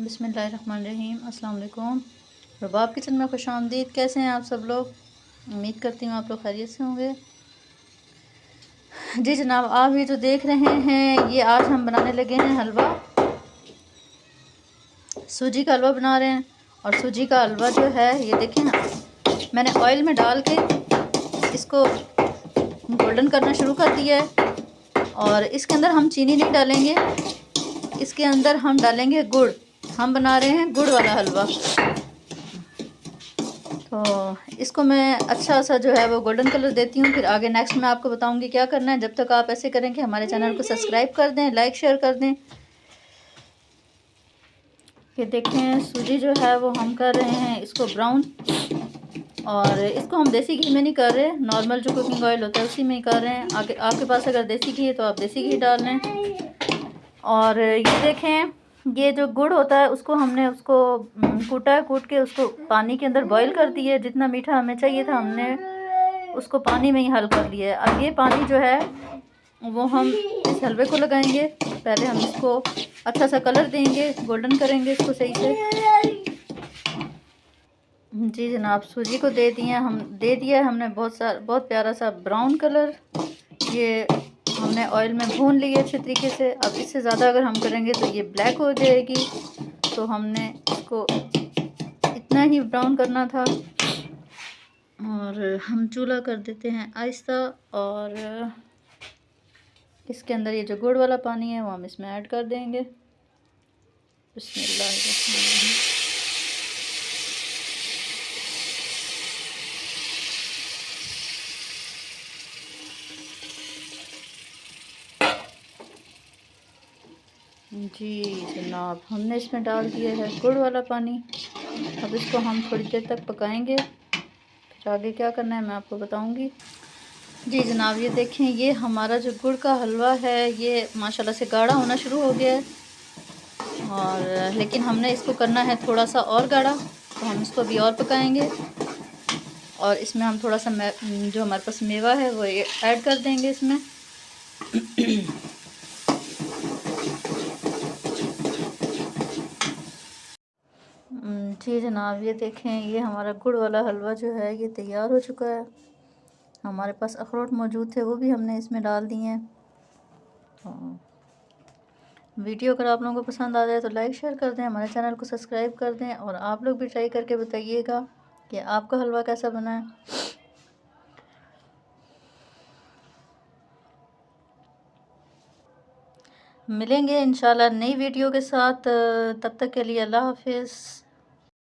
बिस्मिल्लाहिर्रहमानिर्रहीम। अस्सलाम वालेकुम। रबाब किचन में खुश आमदीद। कैसे हैं आप सब लोग? उम्मीद करती हूँ आप लोग खैरियत से होंगे। जी जनाब, आप ये जो देख रहे हैं ये आज हम बनाने लगे हैं हलवा। सूजी का हलवा बना रहे हैं। और सूजी का हलवा जो है ये देखें ना, मैंने ऑयल में डाल के इसको गोल्डन करना शुरू कर दिया है। और इसके अंदर हम चीनी नहीं डालेंगे, इसके अंदर हम डालेंगे गुड़। हम बना रहे हैं गुड़ वाला हलवा। तो इसको मैं अच्छा सा जो है वो गोल्डन कलर देती हूँ, फिर आगे नेक्स्ट मैं आपको बताऊँगी क्या करना है। जब तक आप ऐसे करें कि हमारे चैनल को सब्सक्राइब कर दें, लाइक शेयर कर दें। ये देखें सूजी जो है वो हम कर रहे हैं इसको ब्राउन। और इसको हम देसी घी में नहीं कर रहे, नॉर्मल जो कुकिंग ऑयल होता है उसी में ही कर रहे हैं। आगे आपके पास अगर देसी घी है तो आप देसी घी डाल लें। और ये देखें ये जो गुड़ होता है उसको हमने उसको कूटा है, कूट के उसको पानी के अंदर बॉईल कर दिया है। जितना मीठा हमें चाहिए था हमने उसको पानी में ही हल कर लिया है। अब ये पानी जो है वो हम इस हलवे को लगाएंगे। पहले हम इसको अच्छा सा कलर देंगे, गोल्डन करेंगे इसको सही से। जी जनाब, सूजी को दे दिया है हमने बहुत प्यारा सा ब्राउन कलर। ये हमने ऑयल में भून ली है अच्छे तरीके से। अब इससे ज़्यादा अगर हम करेंगे तो ये ब्लैक हो जाएगी, तो हमने इसको इतना ही ब्राउन करना था। और हम चूल्हा कर देते हैं आहिस्ता। और इसके अंदर ये जो गुड़ वाला पानी है वो हम इसमें ऐड कर देंगे। बिस्मिल्लाहिर्रहमानिर्रहीम। जी जनाब, हमने इसमें डाल दिया है गुड़ वाला पानी। अब इसको हम थोड़ी देर तक पकाएंगे, फिर आगे क्या करना है मैं आपको बताऊंगी। जी जनाब, ये देखें ये हमारा जो गुड़ का हलवा है ये माशाल्लाह से गाढ़ा होना शुरू हो गया है। और लेकिन हमने इसको करना है थोड़ा सा और गाढ़ा, तो हम इसको भी और पकाएंगे। और इसमें हम थोड़ा सा जो हमारे पास मेवा है वो ऐड कर देंगे इसमें। जी जनाब, ये देखें ये हमारा गुड़ वाला हलवा जो है ये तैयार हो चुका है। हमारे पास अखरोट मौजूद थे वो भी हमने इसमें डाल दिए हैं। तो वीडियो अगर आप लोगों को पसंद आ जाए तो लाइक शेयर कर दें, हमारे चैनल को सब्सक्राइब कर दें। और आप लोग भी ट्राई करके बताइएगा कि आपका हलवा कैसा बना है। मिलेंगे इंशाल्लाह नई वीडियो के साथ। तब तक के लिए अल्लाह हाफिज़।